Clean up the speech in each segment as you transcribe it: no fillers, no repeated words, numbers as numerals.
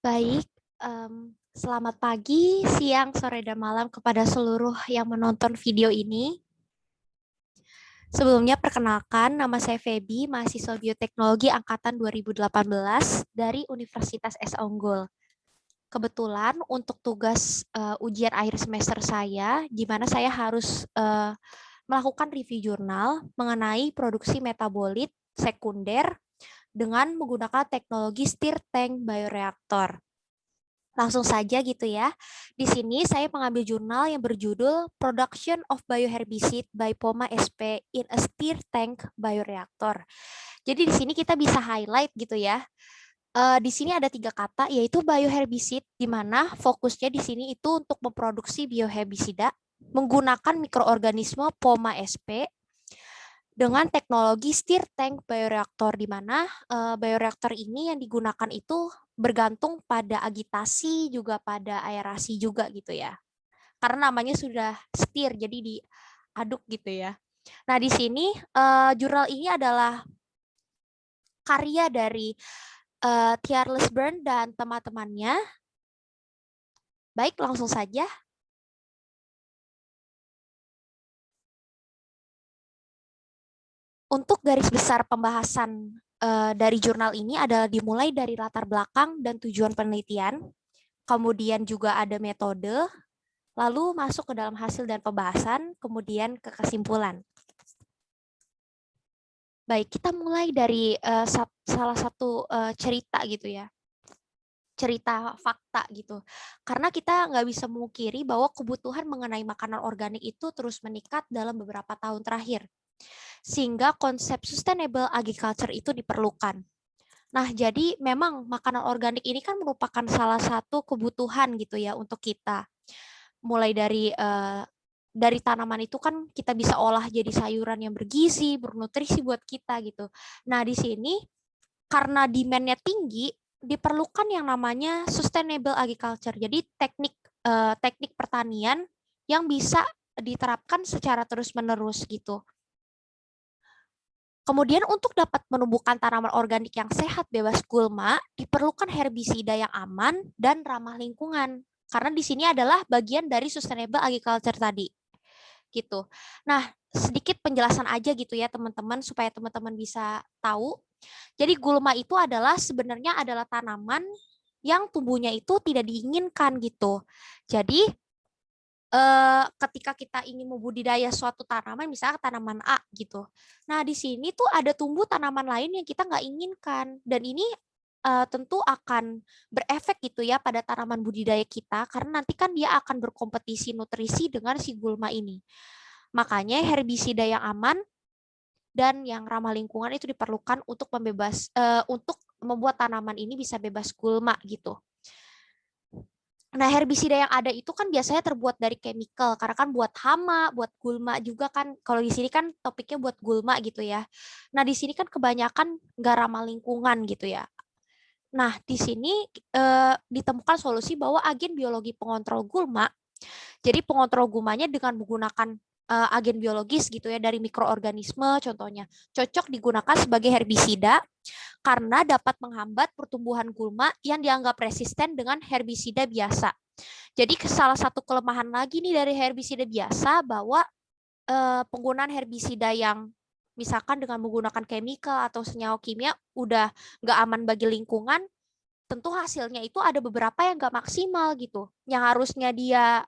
Baik, selamat pagi, siang, sore, dan malam kepada seluruh yang menonton video ini. Sebelumnya perkenalkan, nama saya Feby, mahasiswa bioteknologi angkatan 2018 dari Universitas Esa Unggul. Kebetulan untuk tugas ujian akhir semester saya, di mana saya harus melakukan review jurnal mengenai produksi metabolit sekunder dengan menggunakan teknologi stir tank bioreaktor. Langsung saja gitu ya. Di sini saya mengambil jurnal yang berjudul Production of Bioherbicide by POMA SP in a Stir Tank Bioreactor. Jadi di sini kita bisa highlight gitu ya. Di sini ada 3 kata yaitu bioherbicide, di mana fokusnya di sini itu untuk memproduksi bioherbisida menggunakan mikroorganisme POMA SP dengan teknologi stir tank bioreaktor, di mana bioreaktor ini yang digunakan itu bergantung pada agitasi juga pada aerasi juga gitu ya. Karena namanya sudah stir, jadi diaduk gitu ya. Nah, di sini jurnal ini adalah karya dari Charles Burn dan teman-temannya. Baik, langsung saja. Untuk garis besar pembahasan dari jurnal ini adalah dimulai dari latar belakang dan tujuan penelitian, kemudian juga ada metode, lalu masuk ke dalam hasil dan pembahasan, kemudian ke kesimpulan. Baik, kita mulai dari salah satu cerita gitu ya, cerita fakta gitu. Karena kita nggak bisa memungkiri bahwa kebutuhan mengenai makanan organik itu terus meningkat dalam beberapa tahun terakhir. Sehingga konsep sustainable agriculture itu diperlukan. Nah, jadi memang makanan organik ini kan merupakan salah satu kebutuhan gitu ya untuk kita. Mulai dari tanaman itu kan kita bisa olah jadi sayuran yang bergizi, bernutrisi buat kita gitu. Nah, di sini karena demand-nya tinggi, diperlukan yang namanya sustainable agriculture. Jadi teknik pertanian yang bisa diterapkan secara terus-menerus gitu. Kemudian untuk dapat menumbuhkan tanaman organik yang sehat bebas gulma, diperlukan herbisida yang aman dan ramah lingkungan. Karena di sini adalah bagian dari sustainable agriculture tadi. Gitu. Nah, sedikit penjelasan aja gitu ya teman-teman supaya teman-teman bisa tahu. Jadi gulma itu adalah sebenarnya adalah tanaman yang tumbuhnya itu tidak diinginkan gitu. Jadi ketika kita ingin membudidaya suatu tanaman, misalnya tanaman A gitu. Nah, di sini tuh ada tumbuh tanaman lain yang kita nggak inginkan. Dan ini tentu akan berefek gitu ya pada tanaman budidaya kita, karena nanti kan dia akan berkompetisi nutrisi dengan si gulma ini. Makanya herbisida yang aman dan yang ramah lingkungan itu diperlukan untuk membuat tanaman ini bisa bebas gulma gitu. Nah, herbisida yang ada itu kan biasanya terbuat dari chemical, karena kan buat hama, buat gulma juga kan. Kalau di sini kan topiknya buat gulma gitu ya. Nah, di sini kan kebanyakan nggak ramah lingkungan gitu ya. Nah, di sini ditemukan solusi bahwa agen biologi pengontrol gulma, jadi pengontrol gulmanya dengan menggunakan agen biologis gitu ya dari mikroorganisme contohnya, cocok digunakan sebagai herbisida karena dapat menghambat pertumbuhan gulma yang dianggap resisten dengan herbisida biasa. Jadi salah satu kelemahan lagi nih dari herbisida biasa bahwa penggunaan herbisida yang misalkan dengan menggunakan chemical atau senyawa kimia udah nggak aman bagi lingkungan, tentu hasilnya itu ada beberapa yang nggak maksimal gitu. Yang harusnya dia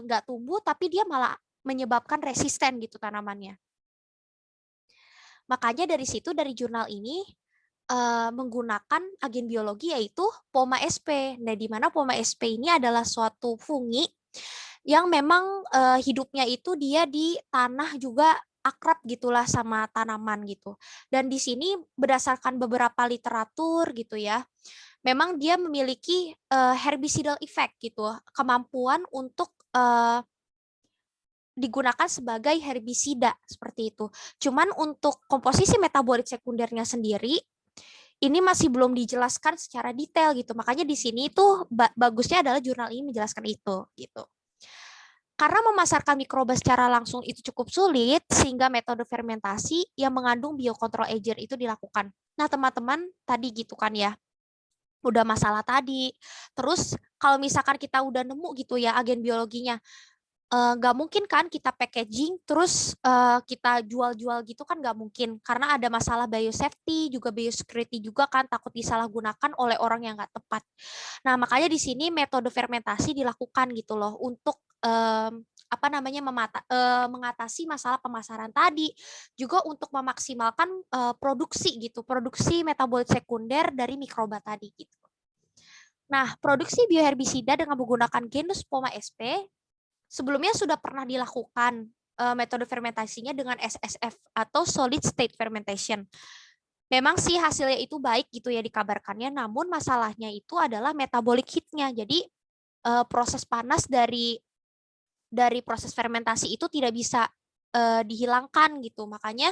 nggak tumbuh, tapi dia malah menyebabkan resisten gitu tanamannya. Makanya dari situ, dari jurnal ini menggunakan agen biologi yaitu POMA SP. Nah, di mana POMA SP ini adalah suatu fungi yang memang hidupnya itu dia di tanah juga akrab gitulah sama tanaman gitu. Dan di sini berdasarkan beberapa literatur gitu ya, memang dia memiliki herbicidal effect gitu, kemampuan untuk digunakan sebagai herbisida seperti itu. Cuman untuk komposisi metabolit sekundernya sendiri ini masih belum dijelaskan secara detail gitu. Makanya di sini tuh bagusnya adalah jurnal ini menjelaskan itu gitu. Karena memasarkan mikroba secara langsung itu cukup sulit, sehingga metode fermentasi yang mengandung biocontrol agent itu dilakukan. Nah, teman-teman tadi gitu kan ya. udah masalah tadi. Terus kalau misalkan kita udah nemu gitu ya agen biologinya, nggak mungkin kan kita packaging terus kita jual-jual gitu kan nggak mungkin, karena ada masalah biosafety juga biosecurity juga kan, takut disalahgunakan oleh orang yang nggak tepat. Nah makanya di sini metode fermentasi dilakukan gitu loh untuk apa namanya mengatasi masalah pemasaran tadi, juga untuk memaksimalkan produksi gitu, produksi metabolit sekunder dari mikroba tadi gitu. Nah, produksi bioherbisida dengan menggunakan genus Poma sp sebelumnya sudah pernah dilakukan metode fermentasinya dengan SSF atau solid state fermentation. Memang sih hasilnya itu baik gitu ya dikabarkannya, namun masalahnya itu adalah metabolic heat-nya. Jadi proses panas dari proses fermentasi itu tidak bisa dihilangkan gitu. Makanya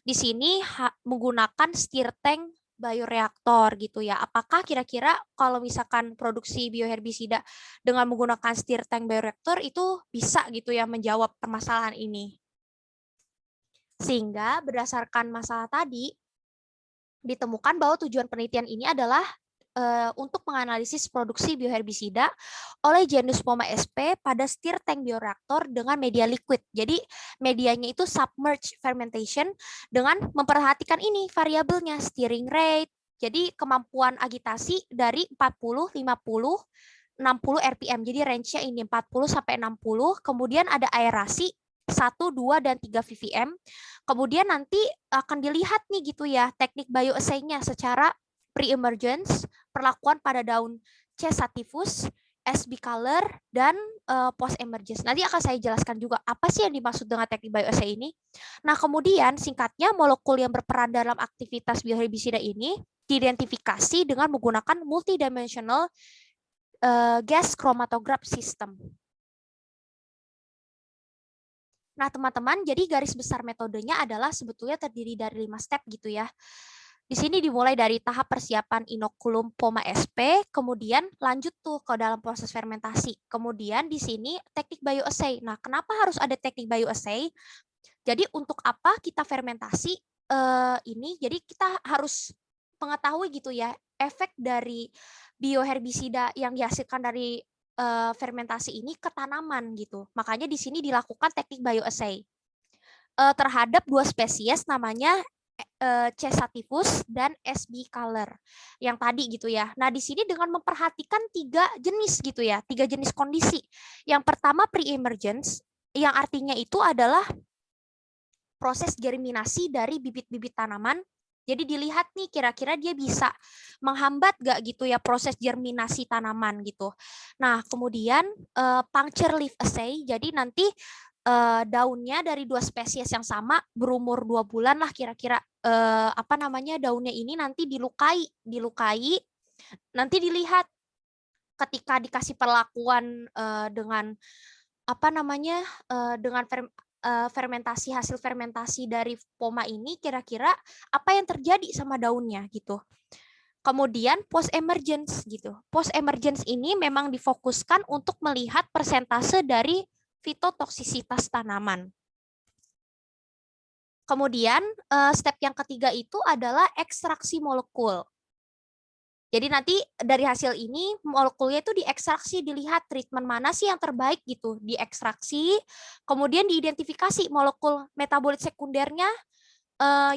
di sini menggunakan stir tank bioreaktor gitu ya. Apakah kira-kira kalau misalkan produksi bioherbisida dengan menggunakan stir tank bioreaktor itu bisa gitu ya menjawab permasalahan ini? Sehingga berdasarkan masalah tadi ditemukan bahwa tujuan penelitian ini adalah untuk menganalisis produksi bioherbisida oleh genus Poma sp pada stir tank bioreaktor dengan media liquid. Jadi medianya itu submerged fermentation dengan memperhatikan ini variabelnya stirring rate. Jadi kemampuan agitasi dari 40, 50, 60 rpm. Jadi range-nya ini 40 sampai 60. Kemudian ada aerasi 1, 2, dan 3 ppm. Kemudian nanti akan dilihat nih gitu ya teknik bioassay-nya secara pre-emergence, perlakuan pada daun C. sativus, S. bicolor, dan post-emergence. Nanti akan saya jelaskan juga apa sih yang dimaksud dengan teknik bioassay ini. Nah, kemudian singkatnya molekul yang berperan dalam aktivitas bioherbisida ini diidentifikasi dengan menggunakan multidimensional gas chromatograph system. Nah, teman-teman, jadi garis besar metodenya adalah sebetulnya terdiri dari 5 step gitu ya. Di sini dimulai dari tahap persiapan inokulum Poma sp, kemudian lanjut tuh ke dalam proses fermentasi. Kemudian di sini teknik bioassay. Nah, kenapa harus ada teknik bioassay? Jadi untuk apa kita fermentasi ini? Jadi kita harus mengetahui gitu ya efek dari bioherbisida yang dihasilkan dari fermentasi ini ke tanaman gitu. Makanya di sini dilakukan teknik bioassay terhadap 2 spesies namanya C. sativus dan S. bicolor yang tadi gitu ya. Nah, di sini dengan memperhatikan 3 jenis gitu ya, 3 jenis kondisi. Yang pertama pre-emergence, yang artinya itu adalah proses germinasi dari bibit-bibit tanaman. Jadi dilihat nih kira-kira dia bisa menghambat gak gitu ya proses germinasi tanaman gitu. Nah, kemudian puncture leaf assay, jadi nanti daunnya dari 2 spesies yang sama berumur 2 bulan lah kira-kira apa namanya daunnya ini nanti dilukai nanti dilihat ketika dikasih perlakuan dengan apa namanya dengan fermentasi hasil fermentasi dari Poma ini kira-kira apa yang terjadi sama daunnya gitu. Kemudian post emergence gitu. Post emergence ini memang difokuskan untuk melihat persentase dari fitotoksisitas tanaman. Kemudian step yang ketiga itu adalah ekstraksi molekul. Jadi nanti dari hasil ini molekulnya itu diekstraksi, dilihat treatment mana sih yang terbaik gitu, diekstraksi, kemudian diidentifikasi molekul metabolit sekundernya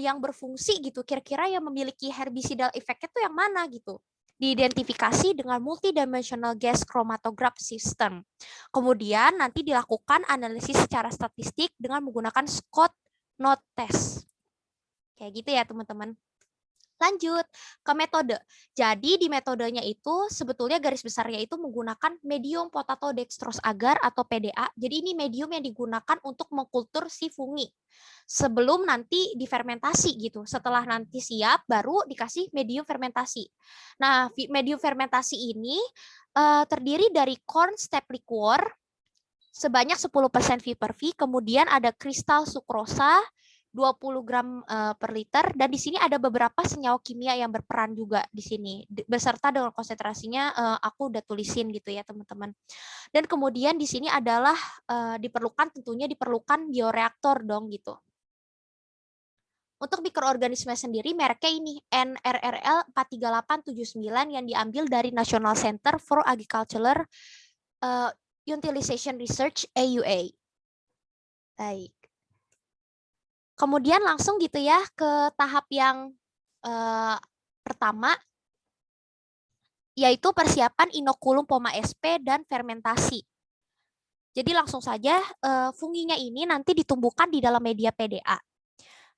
yang berfungsi gitu, kira-kira yang memiliki herbicidal effect itu yang mana gitu. Diidentifikasi dengan multidimensional gas chromatograph system. Kemudian nanti dilakukan analisis secara statistik dengan menggunakan Scott Knott test. Kayak gitu ya teman-teman. Lanjut ke metode. Jadi di metodenya itu sebetulnya garis besarnya itu menggunakan medium potato dextrose agar atau PDA. Jadi ini medium yang digunakan untuk mengkultur si fungi sebelum nanti difermentasi gitu. Setelah nanti siap baru dikasih medium fermentasi. Nah, medium fermentasi ini terdiri dari corn step liquor sebanyak 10% V per V, kemudian ada kristal sukrosa 20 gram per liter, dan di sini ada beberapa senyawa kimia yang berperan juga di sini beserta dengan konsentrasinya aku udah tulisin gitu ya teman-teman. Dan kemudian di sini adalah tentunya diperlukan bioreaktor dong gitu Untuk mikroorganisme sendiri mereknya ini NRRL 43879 yang diambil dari National Center for Agricultural Utilization Research AUA. Baik. Kemudian langsung gitu ya ke tahap yang pertama, yaitu persiapan inokulum poma SP dan fermentasi. Jadi langsung saja funginya ini nanti ditumbuhkan di dalam media PDA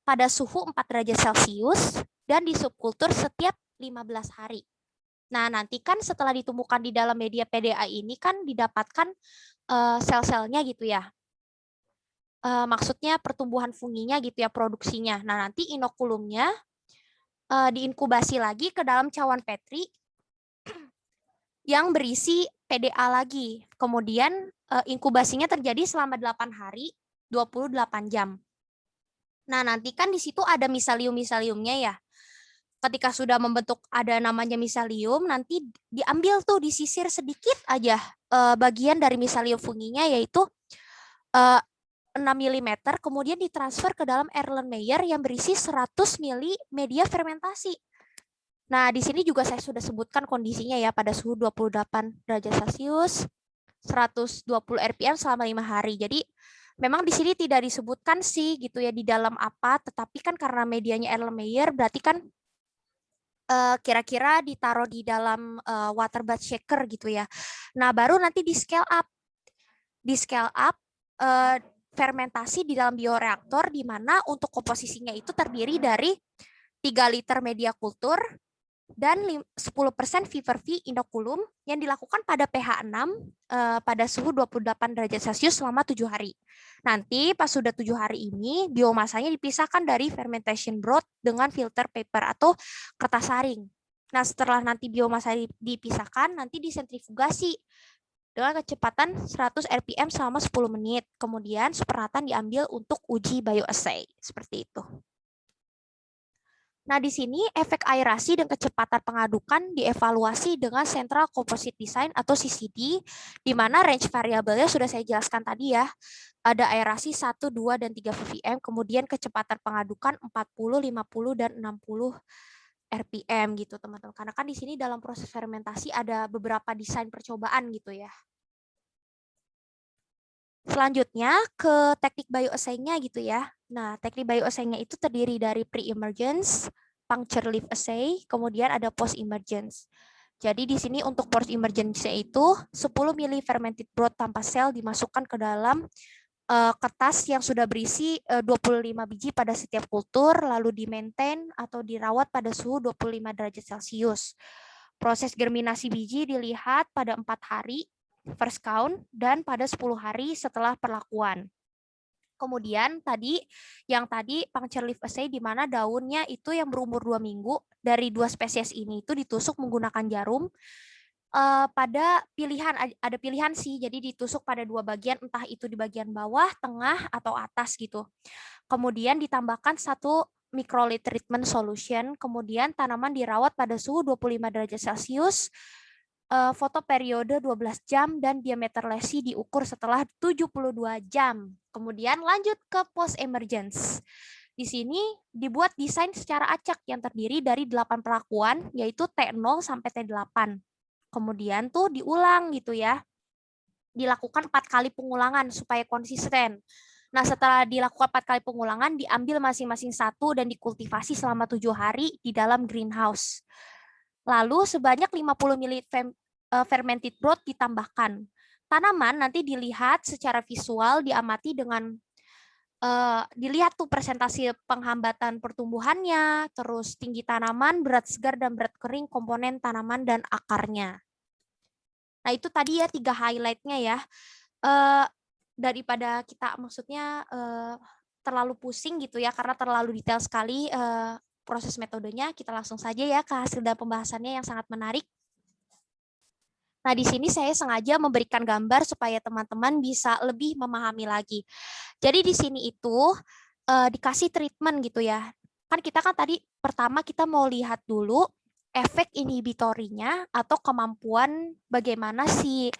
pada suhu 4 derajat Celcius dan di subkultur setiap 15 hari. Nah, nanti kan setelah ditumbuhkan di dalam media PDA ini kan didapatkan sel-selnya gitu ya. Maksudnya pertumbuhan funginya gitu ya, produksinya. Nah, nanti inokulumnya diinkubasi lagi ke dalam cawan Petri yang berisi PDA lagi. Kemudian inkubasinya terjadi selama 8 hari, 28 jam. Nah, nanti kan di situ ada miselium-miseliumnya ya. Ketika sudah membentuk ada namanya miselium, nanti diambil tuh, disisir sedikit aja bagian dari miselium funginya, yaitu 6 mm, kemudian ditransfer ke dalam Erlenmeyer yang berisi 100 mili media fermentasi. Nah, di sini juga saya sudah sebutkan kondisinya ya, pada suhu 28 derajat Celcius, 120 rpm selama 5 hari. Jadi memang di sini tidak disebutkan sih gitu ya di dalam apa, tetapi kan karena medianya Erlenmeyer berarti kan kira-kira ditaruh di dalam water bath shaker gitu ya. Nah, baru nanti di scale up. Di scale up fermentasi di dalam bioreaktor di mana untuk komposisinya itu terdiri dari 3 liter media kultur dan 10% Fever-V inokulum yang dilakukan pada pH 6 pada suhu 28 derajat Celcius selama 7 hari. Nanti pas sudah 7 hari ini, biomasanya dipisahkan dari fermentation broth dengan filter paper atau kertas saring. Nah, setelah nanti biomasa dipisahkan, nanti disentrifugasi dengan kecepatan 100 rpm selama 10 menit. Kemudian supernatant diambil untuk uji bioassay. Seperti itu. Nah, di sini efek aerasi dan kecepatan pengadukan dievaluasi dengan Central Composite Design atau CCD, di mana range variabelnya sudah saya jelaskan tadi ya. Ada aerasi 1, 2, dan 3 ppm, kemudian kecepatan pengadukan 40, 50, dan 60 RPM gitu teman-teman. Karena kan di sini dalam proses fermentasi ada beberapa desain percobaan gitu ya. Selanjutnya ke teknik bioassay-nya gitu ya. Nah, teknik bioassay-nya itu terdiri dari pre-emergence, puncture leaf assay, kemudian ada post-emergence. Jadi di sini untuk post-emergence itu 10 ml fermented broth tanpa sel dimasukkan ke dalam kertas yang sudah berisi 25 biji pada setiap kultur, lalu di-maintain atau dirawat pada suhu 25 derajat Celcius. Proses germinasi biji dilihat pada 4 hari, first count, dan pada 10 hari setelah perlakuan. Kemudian yang tadi puncture leaf assay di mana daunnya itu yang berumur 2 minggu dari 2 spesies ini itu ditusuk menggunakan jarum pada ada pilihan sih, jadi ditusuk pada 2 bagian, entah itu di bagian bawah, tengah, atau atas gitu. Kemudian ditambahkan 1 microliter treatment solution, kemudian tanaman dirawat pada suhu 25 derajat Celcius, foto periode 12 jam, dan diameter lesi diukur setelah 72 jam. Kemudian lanjut ke post emergence. Di sini dibuat desain secara acak yang terdiri dari 8 perlakuan, yaitu T0 sampai T8. Kemudian tuh diulang gitu ya. Dilakukan 4 kali pengulangan supaya konsisten. Nah, setelah dilakukan 4 kali pengulangan, diambil masing-masing 1 dan dikultivasi selama 7 hari di dalam greenhouse. Lalu sebanyak 50 ml fermented broth ditambahkan. Tanaman nanti dilihat secara visual, diamati dengan dilihat tuh presentasi penghambatan pertumbuhannya, terus tinggi tanaman, berat segar dan berat kering komponen tanaman dan akarnya. Nah, itu tadi ya 3 highlight-nya ya. Daripada kita maksudnya terlalu pusing gitu ya, karena terlalu detail sekali proses metodenya, kita langsung saja ya ke hasil dan pembahasannya yang sangat menarik. Nah, di sini saya sengaja memberikan gambar supaya teman-teman bisa lebih memahami lagi. Jadi di sini itu dikasih treatment gitu ya. Kan kita kan tadi pertama kita mau lihat dulu efek inhibitorinya atau kemampuan bagaimana si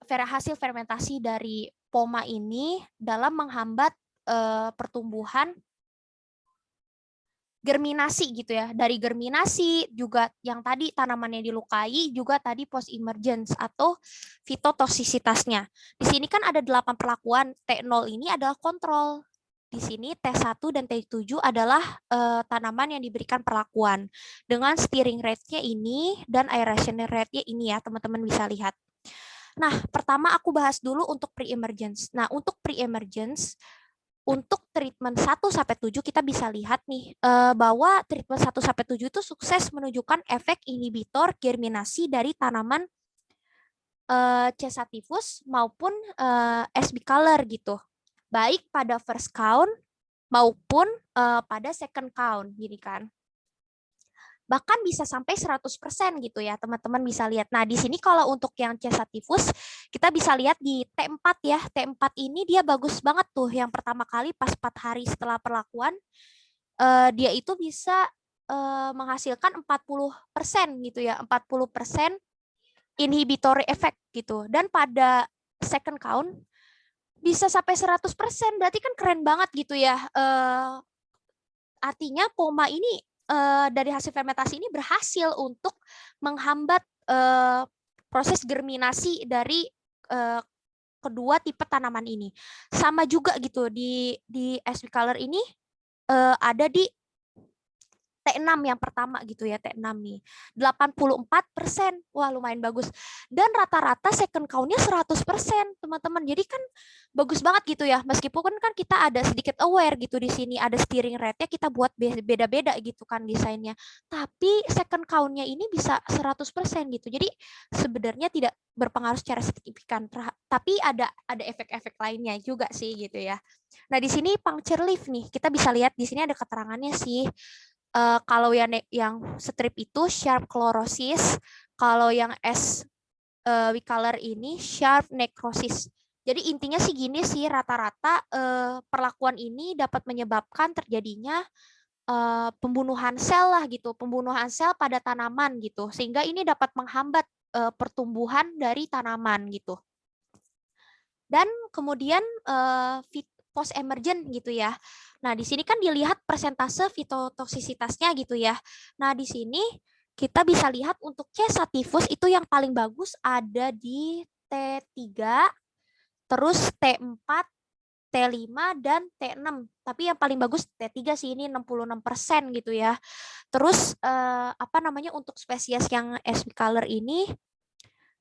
hasil fermentasi dari poma ini dalam menghambat pertumbuhan germinasi gitu ya. Dari germinasi juga yang tadi tanamannya dilukai, juga tadi post emergence atau fitotoksisitasnya. Di sini kan ada 8 perlakuan. T0 ini adalah kontrol. Di sini T1 dan T7 adalah tanaman yang diberikan perlakuan. Dengan steering rate-nya ini dan aeration rate-nya ini ya, teman-teman bisa lihat. Nah, pertama aku bahas dulu untuk pre-emergence. Nah, untuk pre-emergence, untuk treatment 1-7 kita bisa lihat nih bahwa treatment 1-7 itu sukses menunjukkan efek inhibitor germinasi dari tanaman C. sativus maupun S. bicolor gitu. Baik pada first count maupun pada second count gini kan. Bahkan bisa sampai 100% gitu ya, teman-teman bisa lihat. Nah, di sini kalau untuk yang C. sativus, kita bisa lihat di T4 ya. T4 ini dia bagus banget tuh. Yang pertama kali pas 4 hari setelah perlakuan, dia itu bisa menghasilkan 40% gitu ya. 40% inhibitory effect gitu. Dan pada second count, bisa sampai 100%. Berarti kan keren banget gitu ya. Artinya POMA ini dari hasil fermentasi ini berhasil untuk menghambat proses germinasi dari kedua tipe tanaman ini. Sama juga gitu di S. bicolor ini ada di T6 yang pertama gitu ya, T6 nih. 84%. Wah, lumayan bagus. Dan rata-rata second count-nya 100%, teman-teman. Jadi kan bagus banget gitu ya. Meskipun kan kita ada sedikit aware gitu di sini, ada steering rate-nya kita buat beda-beda gitu kan desainnya. Tapi second count-nya ini bisa 100% gitu. Jadi sebenarnya tidak berpengaruh secara signifikan. Tapi ada efek-efek lainnya juga sih gitu ya. Nah, di sini puncture leaf nih. Kita bisa lihat di sini ada keterangannya sih. Kalau yang strip itu sharp chlorosis, kalau yang S. bicolor ini sharp necrosis. Jadi intinya sih gini sih, rata-rata perlakuan ini dapat menyebabkan terjadinya pembunuhan sel lah gitu, pembunuhan sel pada tanaman gitu, sehingga ini dapat menghambat pertumbuhan dari tanaman gitu. Dan kemudian post emergent gitu ya. Nah, di sini kan dilihat persentase fitotoksisitasnya gitu ya. Nah, di sini kita bisa lihat untuk C. sativus itu yang paling bagus ada di T3, terus T4, T5, dan T6. Tapi yang paling bagus T3 sih, ini 66% gitu ya. Terus apa namanya untuk spesies yang S. bicolor ini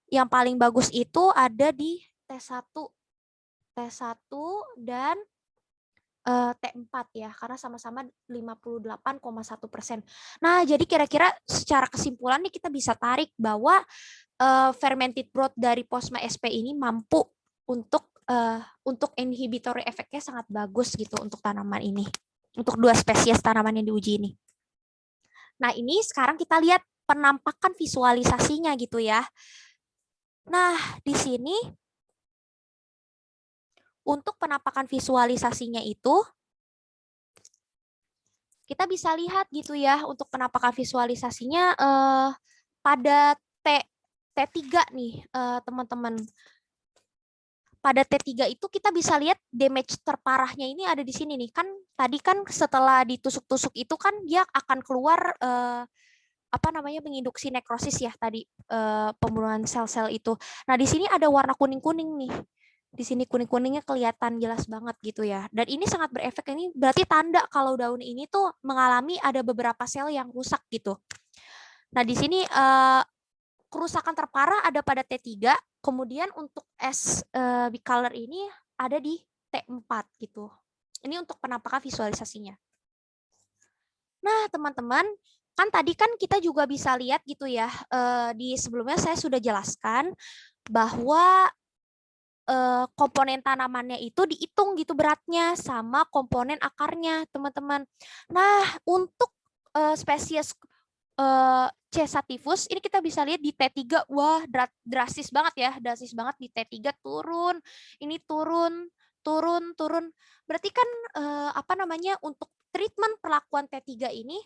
yang paling bagus itu ada di T1, dan T4 ya, karena sama-sama 58,1%. Nah, jadi kira-kira secara kesimpulan nih kita bisa tarik bahwa fermented broth dari Posma SP ini mampu untuk inhibitory efeknya sangat bagus gitu untuk tanaman ini, untuk dua spesies tanaman yang diuji ini. Nah, ini sekarang kita lihat penampakan visualisasinya gitu ya. Nah, di sini untuk penampakan visualisasinya itu kita bisa lihat gitu ya untuk penampakan visualisasinya pada T3 nih teman-teman. Pada T3 itu kita bisa lihat damage terparahnya ini ada di sini nih. Kan tadi kan setelah ditusuk-tusuk itu kan dia akan keluar apa namanya menginduksi nekrosis ya tadi pembunuhan sel-sel itu. Nah, di sini ada warna kuning-kuning nih. Di sini kuning-kuningnya kelihatan jelas banget gitu ya. Dan ini sangat berefek, ini berarti tanda kalau daun ini tuh mengalami ada beberapa sel yang rusak gitu. Nah, di sini kerusakan terparah ada pada T3, kemudian untuk S bicolor ini ada di T4 gitu. Ini untuk penampakan visualisasinya. Nah, teman-teman, kan tadi kan kita juga bisa lihat gitu ya, di sebelumnya saya sudah jelaskan bahwa komponen tanamannya itu dihitung gitu beratnya sama komponen akarnya, teman-teman. Nah, untuk spesies C. sativus ini kita bisa lihat di T3, wah drastis banget ya, drastis banget di T3 turun, ini turun, turun, turun. Berarti kan apa namanya untuk treatment perlakuan T3 ini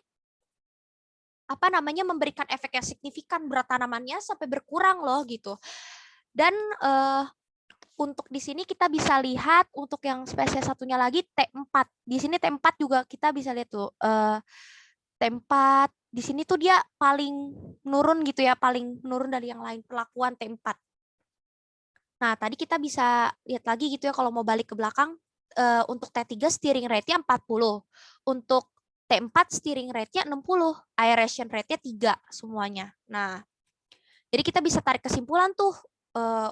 apa namanya memberikan efek yang signifikan, berat tanamannya sampai berkurang loh gitu. Dan untuk di sini kita bisa lihat untuk yang spesies satunya lagi T4. Di sini T4 juga kita bisa lihat tuh T4 di sini tuh dia paling menurun gitu ya, paling menurun dari yang lain perlakuan T4. Nah, tadi kita bisa lihat lagi gitu ya kalau mau balik ke belakang, untuk T3 steering rate-nya 40, untuk T4 steering rate-nya 60, aeration rate-nya 3 semuanya. Nah, jadi kita bisa tarik kesimpulan tuh,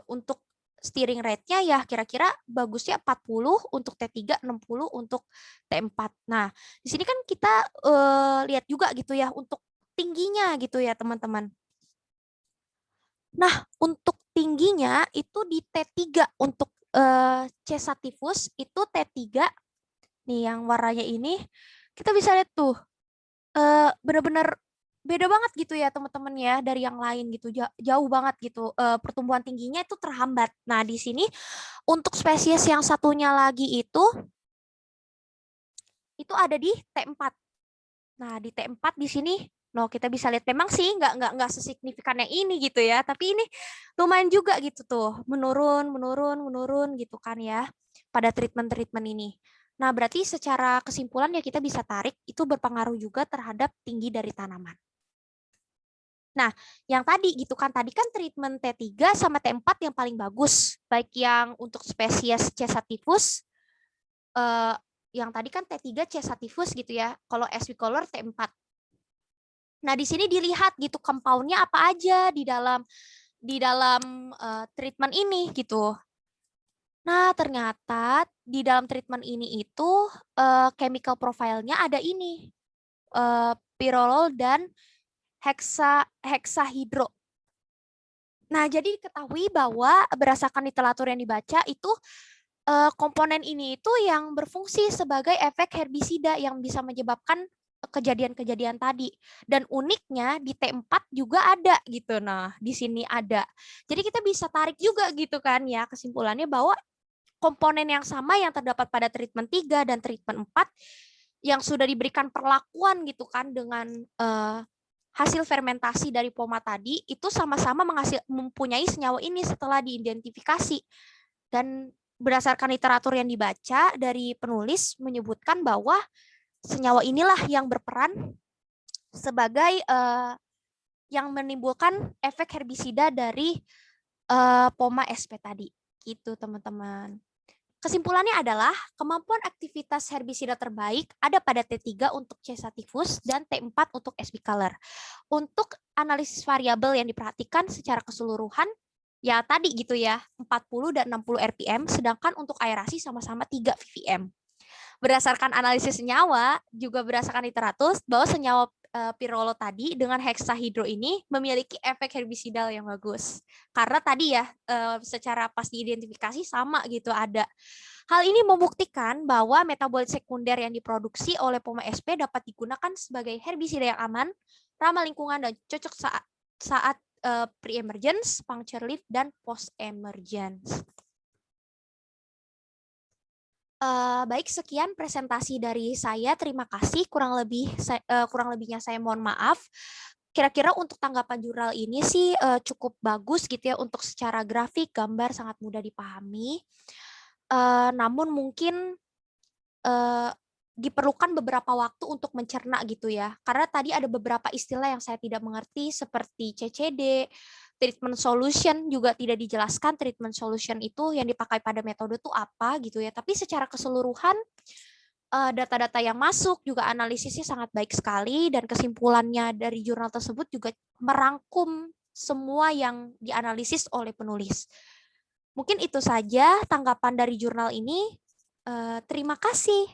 untuk steering rate-nya ya kira-kira bagusnya 40 untuk T3, 60 untuk T4. Nah, di sini kan kita lihat juga gitu ya untuk tingginya gitu ya teman-teman. Nah, untuk tingginya itu di T3 untuk C. sativus itu T3 nih yang warnanya ini kita bisa lihat tuh benar-benar beda banget gitu ya teman-teman ya dari yang lain gitu, jauh banget gitu, pertumbuhan tingginya itu terhambat. Nah, di sini untuk spesies yang satunya lagi itu ada di T4. Nah, di T4 di sini kita bisa lihat memang sih nggak sesignifikan yang ini gitu ya, tapi ini lumayan juga gitu tuh, menurun menurun menurun gitu kan ya pada treatment-treatment ini. Nah, berarti secara kesimpulan ya kita bisa tarik itu berpengaruh juga terhadap tinggi dari tanaman. Nah, yang tadi gitu kan, tadi kan treatment T3 sama T4 yang paling bagus, baik yang untuk spesies C. sativus, yang tadi kan T3 C. sativus gitu ya, kalau Color T4. Nah, di sini dilihat gitu compound-nya apa aja di dalam treatment ini gitu. Nah, ternyata di dalam treatment ini itu chemical profile-nya ada ini, pyrrolol dan hexahydro. Nah, jadi diketahui bahwa berdasarkan literatur yang dibaca itu komponen ini itu yang berfungsi sebagai efek herbisida yang bisa menyebabkan kejadian-kejadian tadi. Dan uniknya di T4 juga ada gitu. Nah, di sini ada. Jadi kita bisa tarik juga gitu kan ya kesimpulannya bahwa komponen yang sama yang terdapat pada treatment 3 dan treatment 4 yang sudah diberikan perlakuan gitu kan dengan hasil fermentasi dari poma tadi itu sama-sama mempunyai senyawa ini setelah diidentifikasi. Dan berdasarkan literatur yang dibaca dari penulis menyebutkan bahwa senyawa inilah yang berperan sebagai yang menimbulkan efek herbisida dari poma SP tadi. Gitu teman-teman. Kesimpulannya adalah kemampuan aktivitas herbisida terbaik ada pada T3 untuk C. sativus dan T4 untuk SB color. Untuk analisis variabel yang diperhatikan secara keseluruhan, ya tadi gitu ya, 40 dan 60 RPM, sedangkan untuk aerasi sama-sama 3 ppm. Berdasarkan analisis senyawa, juga berdasarkan literatur, bahwa senyawa pyrrolol tadi dengan hexahydro ini memiliki efek herbisidal yang bagus. Karena tadi ya, secara pas diidentifikasi sama gitu ada. Hal ini membuktikan bahwa metabolit sekunder yang diproduksi oleh poma SP dapat digunakan sebagai herbisida yang aman, ramah lingkungan, dan cocok saat pre-emergence, puncture leaf, dan post-emergence. Baik, sekian presentasi dari saya. Terima kasih. Kurang lebihnya saya mohon maaf. Kira-kira untuk tanggapan jurnal ini sih cukup bagus gitu ya untuk secara grafik, gambar sangat mudah dipahami. Namun mungkin diperlukan beberapa waktu untuk mencerna gitu ya. Karena tadi ada beberapa istilah yang saya tidak mengerti seperti CCD, treatment solution juga tidak dijelaskan treatment solution itu yang dipakai pada metode itu apa gitu ya. Tapi secara keseluruhan data-data yang masuk juga analisisnya sangat baik sekali dan kesimpulannya dari jurnal tersebut juga merangkum semua yang dianalisis oleh penulis. Mungkin itu saja tanggapan dari jurnal ini. Terima kasih.